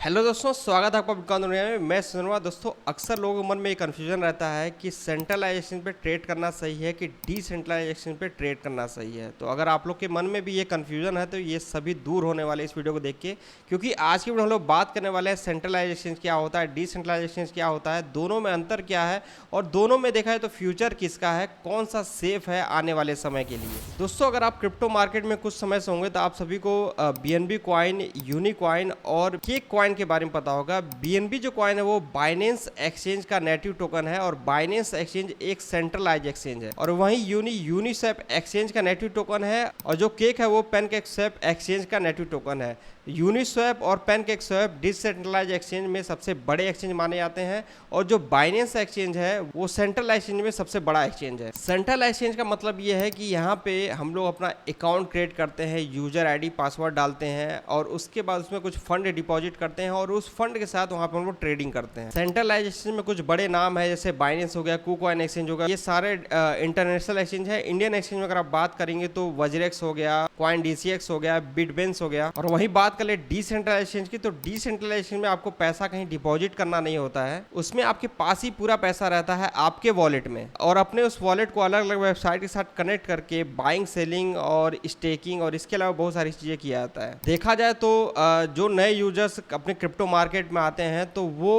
Hello दोस्तों, स्वागत है आपका बिटकॉइन दुनिया में। मैं सुनवा दोस्तों, अक्सर लोगों के मन में एक कन्फ्यूजन रहता है कि सेंट्रलाइजेशन पे ट्रेड करना सही है कि डिसेंट्रलाइजेशन पे ट्रेड करना सही है। तो अगर आप लोग के मन में भी ये कन्फ्यूजन है तो ये सभी दूर होने वाले इस वीडियो को देख के, क्योंकि आज की वीडियो हम लोग बात करने वाले हैं सेंट्रलाइजेशन क्या होता है, डिसेंट्रलाइजेशन क्या होता है, दोनों में अंतर क्या है और दोनों में देखा है तो फ्यूचर किसका है, कौन सा सेफ है आने वाले समय के लिए। दोस्तों, अगर आप क्रिप्टो मार्केट में कुछ समय से होंगे तो आप सभी को BNB कॉइन, यूनिकॉइन और केक कॉइन के बारे में पता होगा। BNB जो कॉइन है वो बाइनेंस एक्सचेंज का नेटिव टोकन है और बाइनेंस एक्सचेंज एक सेंट्रलाइज एक्सचेंज है। और वहीं यूनिस्वैप एक्सचेंज का नेटिव टोकन है और जो केक है वो पैनकेकस्वैप एक्सचेंज का नेटिव टोकन है। यूनिस्वैप और पैनकेकस्वैप डिसेंट्रलाइज एक्सचेंज में सबसे बड़े एक्सचेंज माने जाते हैं और जो बाइनेंस एक्सचेंज है वो सेंट्रल एक्सचेंज में सबसे बड़ा एक्सचेंज है। सेंट्रल एक्सचेंज का मतलब ये है कि यहाँ पे हम लोग अपना अकाउंट क्रिएट करते हैं, यूजर आईडी पासवर्ड डालते हैं और उसके बाद उसमें कुछ फंड डिपॉजिट करते हैं और उस फंड के साथ वहाँ पे हम लोग ट्रेडिंग करते हैं। सेंट्रलाइज एक्सचेंज में कुछ बड़े नाम है जैसे बाइनेंस हो गया, कुकॉइन एक्सचेंज हो गया, ये सारे इंटरनेशनल एक्सचेंज है। इंडियन एक्सचेंज में अगर आप बात करेंगे तो वज्रेक्स हो गया, कॉइन DCX हो गया, बिटबेंस हो गया। और वहीं बात कर ले डिसेंट्रलाइजेशन की, तो डिसेंट्रलाइजेशन में आपको पैसा कहीं डिपॉजिट करना नहीं होता है, उसमें आपके पास ही पूरा पैसा रहता है आपके वॉलेट में और अपने उस वॉलेट को अलग अलग वेबसाइट के साथ कनेक्ट करके बाइंग, सेलिंग और स्टेकिंग और इसके अलावा बहुत सारी चीजें किया जाता है। देखा जाए तो जो नए यूजर्स अपने क्रिप्टो मार्केट में आते हैं तो वो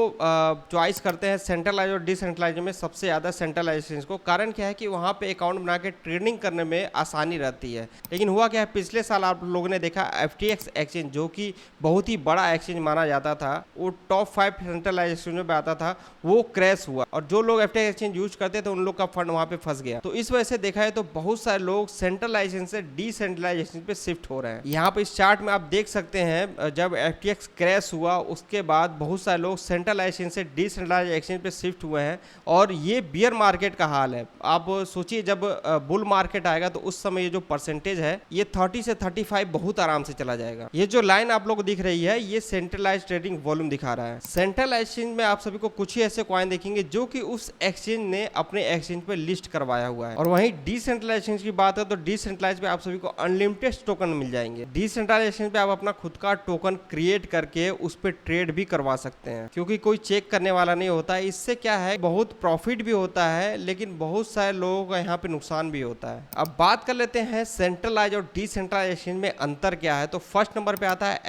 चॉइस करते हैं सेंट्रलाइज और डिसेंट्रलाइज में सबसे ज्यादा सेंट्रलाइजेशन को। कारण क्या है कि वहां पे अकाउंट बना के ट्रेडिंग करने में आसानी रहती है। लेकिन हुआ क्या है, पिछले साल आप लोगों ने देखा FTX एक्सचेंज जो कि बहुत ही बड़ा एक्सचेंज माना जाता था, वो टॉप 5 सेंट्रलाइज एक्सचेंज में आता था, वो क्रैश हुआ और जो लोग FTX एक्सचेंज यूज करते थे उन लोग का फंड वहां पे फंस गया। तो इस वजह से देखा है तो बहुत सारे लोग सेंट्रलाइजेशन से डिसेंट्रलाइजेशन पे शिफ्ट हो रहे हैं। यहाँ पे इस चार्ट में आप देख सकते हैं जब FTX क्रैश हुआ उसके बाद बहुत सारे लोग सेंट्रलाइजेशन से डिसेंट्रलाइज एक्सचेंज पे शिफ्ट हुए हैं और ये बियर मार्केट का हाल है। आप सोचिए जब बुल मार्केट आएगा तो उस समय ये जो परसेंटेज है ये 30 से 35 बहुत आराम से चला जाएगा। ये जो लाइन आप लोग को दिख रही है ये सेंट्रलाइज ट्रेडिंग वॉल्यूम दिखा रहा है। सेंट्रलाइज एक्सचेंज में आप सभी को कुछ ही ऐसे कॉइन देखेंगे जो कि उस एक्सचेंज ने अपने एक्सचेंज पे लिस्ट करवाया हुआ है। और वहीं डिसेंट्रलाइज एक्सचेंज की बात है तो डिसेंट्रलाइज पे आप सभी को अनलिमिटेड टोकन मिल जाएंगे। डिसेंट्रलाइज एक्सचेंज पे आप अपना खुद का टोकन क्रिएट करके उस पर ट्रेड भी करवा सकते हैं क्योंकि कोई चेक करने वाला नहीं होता है। इससे क्या है, बहुत प्रॉफिट भी होता है लेकिन बहुत सारे लोगों का यहाँ पे नुकसान भी होता है। अब बात कर लेते हैं सेंट्रलाइज और डिसेंट्रलाइज एक्सचेंज में अंतर क्या है। तो फर्स्ट नंबर पे आता है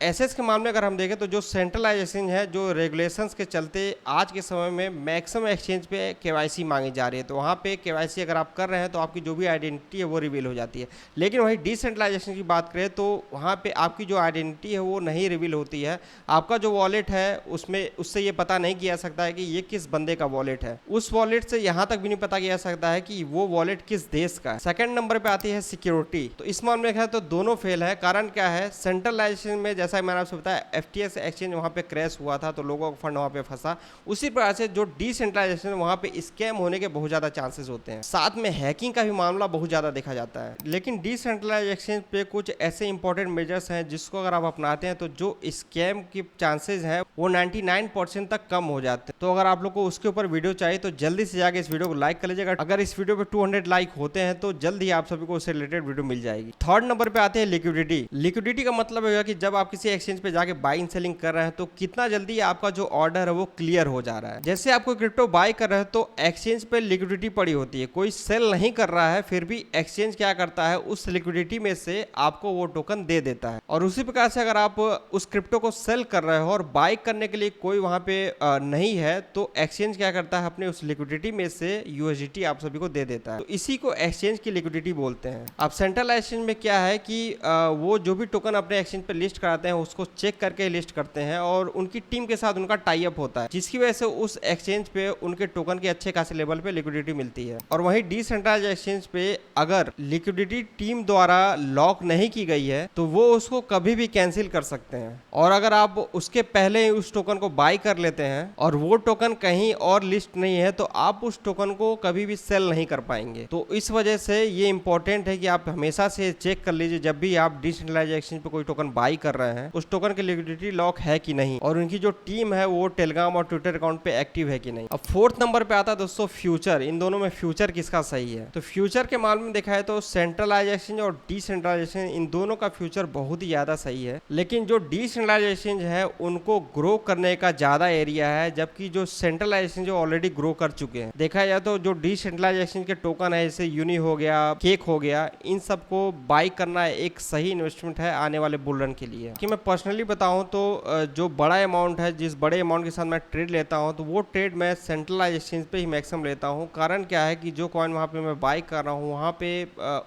एसएस के मामले अगर हम देखें तो जो सेंट्रलाइज एक्सचेंज है, जो रेगुलेशंस के चलते आज के समय में मैक्सिमम एक्सचेंज पे KYC मांगी जा रही है, तो वहाँ पे KYC अगर आप कर रहे हैं तो आपकी जो भी आइडेंटिटी है वो रिवील हो जाती है। लेकिन वही डिसेंट्रलाइजेशन की बात करें तो वहाँ पे आपकी जो आइडेंटिटी है वो नहीं रिवील होती है। आपका जो वॉलेट है उसमें उससे ये पता नहीं किया सकता है कि ये किस बंदे का वॉलेट है। उस वॉलेट से यहाँ तक भी नहीं पता किया सकता है कि वो वॉलेट किस देश का है। सेकंड नंबर पे आती है सिक्योरिटी। तो इस मामले में तो दोनों फेल है। कारण क्या है, सेंट्रलाइजेशन में जैसा मैंने आपसे बताया FTX एक्सचेंज वहाँ पे क्रैश हुआ था तो लोगों का फंड वहाँ पे फंसा। उसी प्रकार से जो डिसेंट्रलाइजेशन वहाँ पे स्कैम होने के बहुत ज्यादा चांसेस होते हैं, साथ में हैकिंग का भी मामला बहुत ज्यादा देखा जाता है। लेकिन डिसेंट्रलाइज एक्सचेंज पे कुछ ऐसे इंपॉर्टेंट मेजर्स हैं जिसको अगर आप अपनाते हैं तो जो स्कैम की चांसेस हैं वो 99% तक कम हो जाते हैं। तो अगर आप लोग को उसके ऊपर वीडियो चाहिए तो जल्दी से जाके इस वीडियो को लाइक कर लीजिएगा। अगर इस वीडियो पे 200 लाइक होते हैं तो जल्द ही आप सभी को उससे रिलेटेड वीडियो मिल जाएगी। थर्ड नंबर पे आते हैं लिक्विडिटी। लिक्विडिटी का मतलब है कि जब आप किसी एक्सचेंज पे जाके बाइंग सेलिंग कर रहे हैं तो कितना जल्दी आपका जो ऑर्डर है वो क्लियर हो जा रहा है। जैसे आप कोई क्रिप्टो बाय कर रहे हैं तो एक्सचेंज पे लिक्विडिटी पड़ी होती है, कोई सेल नहीं कर रहा है, फिर भी एक्सचेंज क्या करता है, उस लिक्विडिटी में से आपको वो टोकन दे देता है। और उसी प्रकार से अगर आप उस क्रिप्टो को सेल कर रहे हो और बाय करने के लिए कोई वहां पे नहीं है तो एक्सचेंज क्या करता है, अपने उस लिक्विडिटी में से USDT आप सभी को दे देता है। तो इसी को एक्सचेंज की लिक्विडिटी बोलते हैं। अब सेंट्रल एक्सचेंज में क्या है कि वो जो भी टोकन अपने एक्सचेंज पे लिस्ट कराते हैं उसको चेक करके लिस्ट करते हैं और उनकी टीम के साथ उनका टाई अप होता है, जिसकी वजह से उस एक्सचेंज पे उनके टोकन के अच्छे खासे लेवल पे लिक्विडिटी मिलती है। और वहीं डिसेंट्रलाइज एक्सचेंज पे अगर लिक्विडिटी टीम द्वारा लॉक नहीं की गई है तो वो उसको कभी भी कैंसिल कर सकते हैं। और अगर आप उसके पहले उस टोकन को बाय कर लेते हैं और वो टोकन कहीं और लिस्ट नहीं है तो आप उस टोकन को कभी भी सेल नहीं कर पाएंगे। तो इस वजह से ये इंपॉर्टेंट है कि आप हमेशा से चेक कर लीजिए जब भी आप डिसेंट्रलाइज एक्सचेंज पे कोई टोकन बाय कर रहे हैं उस टोकन की लिक्विडिटी लॉक है कि नहीं और उनकी जो टीम है वो टेलीग्राम और ट्विटर अकाउंट पे एक्टिव है कि नहीं। अब फोर्थ नंबर पे आता है दोस्तों फ्यूचर। इन दोनों में फ्यूचर किसका सही है। तो फ्यूचर के मामले में देखा है तो सेंट्रलाइजेशन और डिसेंट्रलाइजेशन इन दोनों का फ्यूचर बहुत ही ज्यादा सही है। लेकिन जो डिसेंट्रलाइज एक्सचेंज है उनको ग्रो करने का ज़्यादा एरिया है, जबकि जो सेंट्रलाइज एक्सचेंज जो ऑलरेडी ग्रो कर चुके हैं। देखा जाए तो जो डिसेंट्रलाइज एक्सचेंज के टोकन है जैसे यूनी हो गया, केक हो गया, इन सबको बाई करना एक सही इन्वेस्टमेंट है आने वाले बुल रन के लिए। कि मैं पर्सनली बताऊं तो जो बड़ा अमाउंट है, जिस बड़े अमाउंट के साथ मैं ट्रेड लेता हूं, तो वो ट्रेड मैं सेंट्रलाइज एक्सचेंज पे ही मैक्सिमम लेता हूं। कारण क्या है कि जो कॉइन वहां पे मैं बाई कर रहा हूं, वहां पे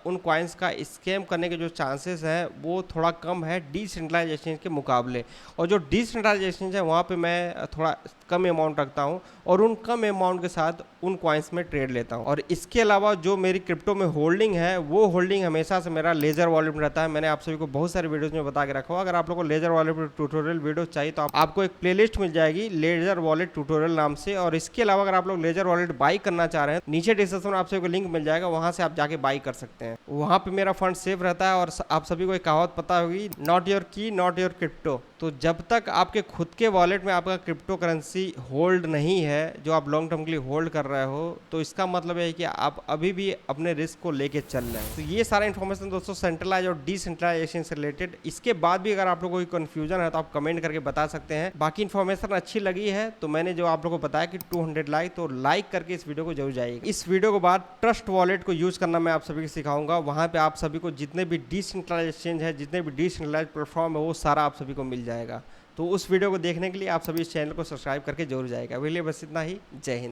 उन कॉइन्स का स्कैम करने के जो चांसेस हैं वो थोड़ा कम है डिसेंट्रलाइज एक्सचेंज के मुकाबले। और जो डिसेंट्रलाइज एक्सचेंज है वहाँ पे मैं थोड़ा कम अमाउंट रखता हूँ और उन कम अमाउंट के साथ उन कॉइन्स में ट्रेड लेता हूँ। और इसके अलावा जो मेरी क्रिप्टो में होल्डिंग है, वो होल्डिंग हमेशा से मेरा लेजर वॉलेट में रहता है। मैंने आप सभी को बहुत सारे वीडियोस में बता के रखा हुआ। अगर आप लोगों को लेजर वॉलेट पर ट्यूटोरियल वीडियो चाहिए तो आपको एक प्लेलिस्ट मिल जाएगी लेजर वॉलेट ट्यूटोरियल नाम से। और इसके अलावा अगर आप लोग लेजर वॉलेट बाई करना चाह रहे हैं, नीचे डिस्क्रिप्शन में आप सभी को लिंक मिल जाएगा, वहाँ से आप जाके बाई कर सकते हैं। वहाँ पे मेरा फंड सेफ रहता है। और आप सभी को एक कहावत पता होगी, नॉट योर की नॉट योर क्रिप्टो। तो जब तक आपके खुद के वॉलेट में आपका क्रिप्टो करेंसी होल्ड नहीं है, जो आप लॉन्ग टर्म के लिए होल्ड कर रहे हो, तो इसका मतलब है कि आप अभी भी अपने रिस्क को लेके चल रहे हैं। तो ये सारा इन्फॉर्मेशन दोस्तों सेंट्रलाइज और डिसेंट्रलाइजेशन से रिलेटेड। इसके बाद भी अगर आप लोगों को कोई कंफ्यूजन है तो आप कमेंट करके बता सकते हैं। बाकी इन्फॉर्मेशन अच्छी लगी है तो मैंने जो आप लोगों को बताया कि 200 लाइक, तो लाइक करके इस वीडियो को जरूर जाइए। इस वीडियो के बाद ट्रस्ट वॉलेट को यूज करना मैं आप सभी को सिखाऊंगा। वहां पे आप सभी को जितने भी डिसेंट्रलाइज एक्सचेंज है, जितने भी डिसेंट्रलाइज प्लेटफॉर्म है, वो सारा आप सभी को मिल जाएगा। तो उस वीडियो को देखने के लिए आप सभी इस चैनल को सब्सक्राइब करके जरूर जाएगा। अभी लिए बस इतना ही। जय हिंद।